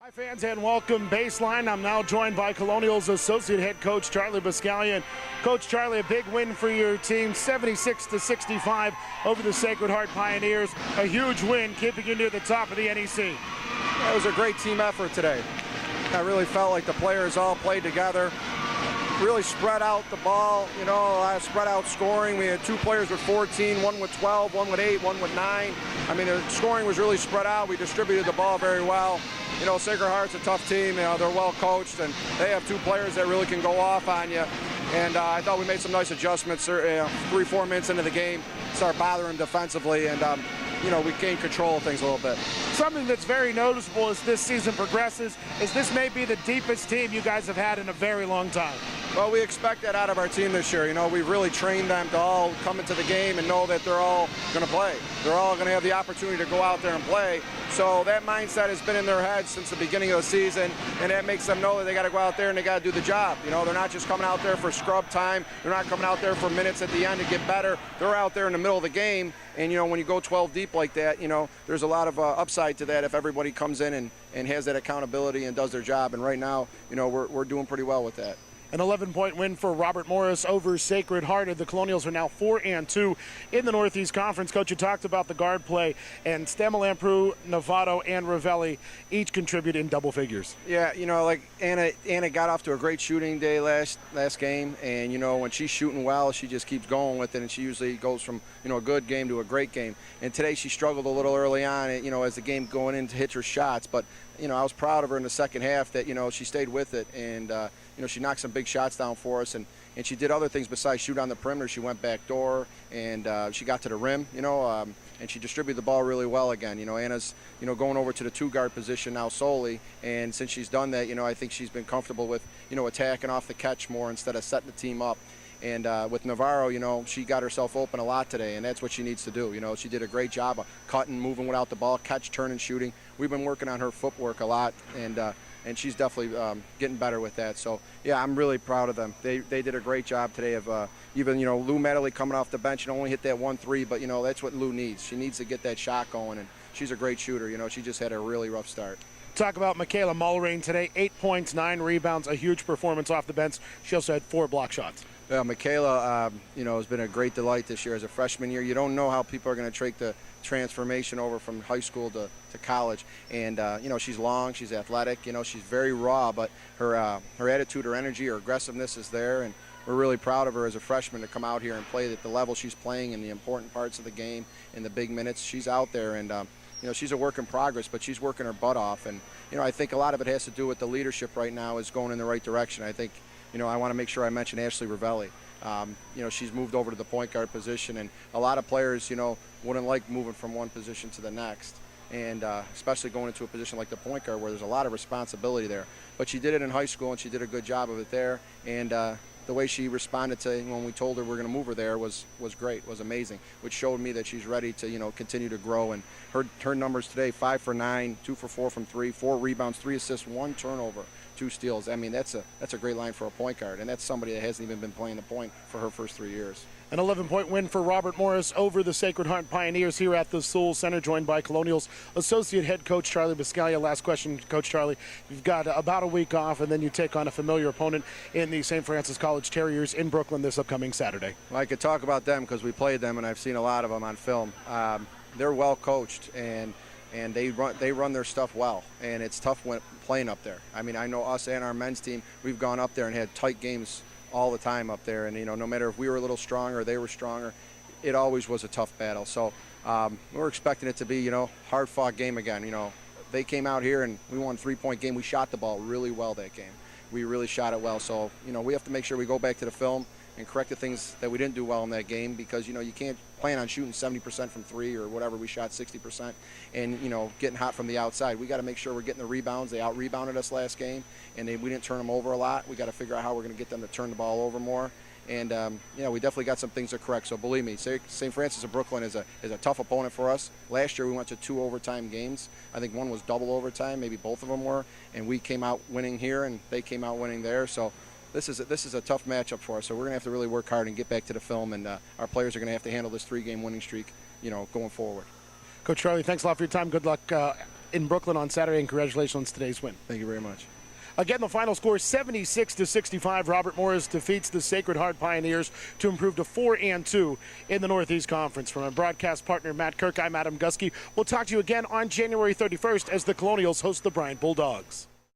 Hi fans and welcome Baseline. I'm now joined by Colonials Associate Head Coach Charlie Bascalian. Coach Charlie, a big win for your team, 76-65 over the Sacred Heart Pioneers. A huge win, keeping you near the top of the NEC. It was a great team effort today. I really felt like the players all played together. Really spread out the ball, a lot of spread out scoring. We had two players with 14, one with 12, one with 8, one with 9. I mean, the scoring was really spread out. We distributed the ball very well. Sacred Heart's a tough team. They're well coached, and they have two players that really can go off on you. And I thought we made some nice adjustments 3-4 minutes into the game, start bothering them defensively, and we gained control of things a little bit. Something that's very noticeable as this season progresses is this may be the deepest team you guys have had in a very long time. Well, we expect that out of our team this year. We've really trained them to all come into the game and know that they're all going to play. They're all going to have the opportunity to go out there and play. So that mindset has been in their heads since the beginning of the season, and that makes them know that they got to go out there and they got to do the job. They're not just coming out there for scrub time. They're not coming out there for minutes at the end to get better. They're out there in the middle of the game, and when you go 12 deep like that, there's a lot of upside to that if everybody comes in and has that accountability and does their job. And right now, we're doing pretty well with that. An 11-point win for Robert Morris over Sacred Heart. The Colonials are now 4-2 in the Northeast Conference. Coach, you talked about the guard play, and Stamalamprou, Novato, and Ravelli each contribute in double figures. Yeah, like Anna got off to a great shooting day last game, and when she's shooting well, she just keeps going with it, and she usually goes from a good game to a great game. And today she struggled a little early on, as the game going in to hit her shots, but I was proud of her in the second half that she stayed with it, and she knocked some big shots down for us, and she did other things besides shoot on the perimeter. She went back door, and she got to the rim, and she distributed the ball really well again. Anna's going over to the two-guard position now solely, and since she's done that, I think she's been comfortable with attacking off the catch more instead of setting the team up. And with Navarro, she got herself open a lot today, and that's what she needs to do. She did a great job of cutting, moving without the ball, catch, turning, shooting. We've been working on her footwork a lot, and she's definitely getting better with that. So, yeah, I'm really proud of them. They did a great job today of even, Lou Medley coming off the bench and only hit that 1-3, but, that's what Lou needs. She needs to get that shot going, and she's a great shooter. She just had a really rough start. Talk about Michaela Mulrain today, 8 points, 9 rebounds, a huge performance off the bench. She also had 4 block shots. Yeah, Michaela, has been a great delight this year as a freshman year. You don't know how people are going to take the transformation over from high school to college. And, she's long, she's athletic, she's very raw, but her attitude, her energy, her aggressiveness is there. And we're really proud of her as a freshman to come out here and play at the level she's playing in the important parts of the game, in the big minutes. She's out there, and, she's a work in progress, but she's working her butt off. And, I think a lot of it has to do with the leadership right now is going in the right direction. I think, I want to make sure I mention Ashley Ravelli. She's moved over to the point guard position, and a lot of players, wouldn't like moving from one position to the next, and especially going into a position like the point guard where there's a lot of responsibility there. But she did it in high school, and she did a good job of it there, and the way she responded to when we told her we're going to move her there was great, was amazing, which showed me that she's ready to, continue to grow. And her numbers today, 5 for 9, 2 for 4 from 3, 4 rebounds, 3 assists, 1 turnover, 2 steals. I mean, that's a great line for a point guard, and that's somebody that hasn't even been playing the point for her first 3 years. An 11-point win for Robert Morris over the Sacred Heart Pioneers here at the Sewell Center, joined by Colonials Associate Head Coach Charlie Bascalian. Last question, Coach Charlie. You've got about a week off, and then you take on a familiar opponent in the St. Francis College Terriers in Brooklyn this upcoming Saturday. Well, I could talk about them because we played them, and I've seen a lot of them on film. They're well coached, and they run their stuff well, and it's tough when playing up there. I mean, I know us and our men's team, we've gone up there and had tight games all the time up there, and no matter if we were a little stronger or they were stronger, it always was a tough battle. So we're expecting it to be hard-fought game again. They came out here and we won a 3-point game. We shot the ball really well that game. We really shot it well. So we have to make sure we go back to the film and correct the things that we didn't do well in that game, because you can't plan on shooting 70% from 3 or whatever. We shot 60% and getting hot from the outside. We got to make sure we're getting the rebounds. They out-rebounded us last game, and we didn't turn them over a lot. We got to figure out how we're going to get them to turn the ball over more. And we definitely got some things to correct. So believe me, St. Francis of Brooklyn is a tough opponent for us. Last year we went to 2 overtime games. I think one was double overtime, maybe both of them were, and we came out winning here and they came out winning there. So this is a tough matchup for us. So we're going to have to really work hard and get back to the film, and our players are going to have to handle this 3-game winning streak, going forward. Coach Charlie, thanks a lot for your time. Good luck in Brooklyn on Saturday, and congratulations on today's win. Thank you very much. Again, the final score 76-65. Robert Morris defeats the Sacred Heart Pioneers to improve to 4-2 in the Northeast Conference. From our broadcast partner Matt Kirk, I'm Adam Gusky. We'll talk to you again on January 31st as the Colonials host the Bryant Bulldogs.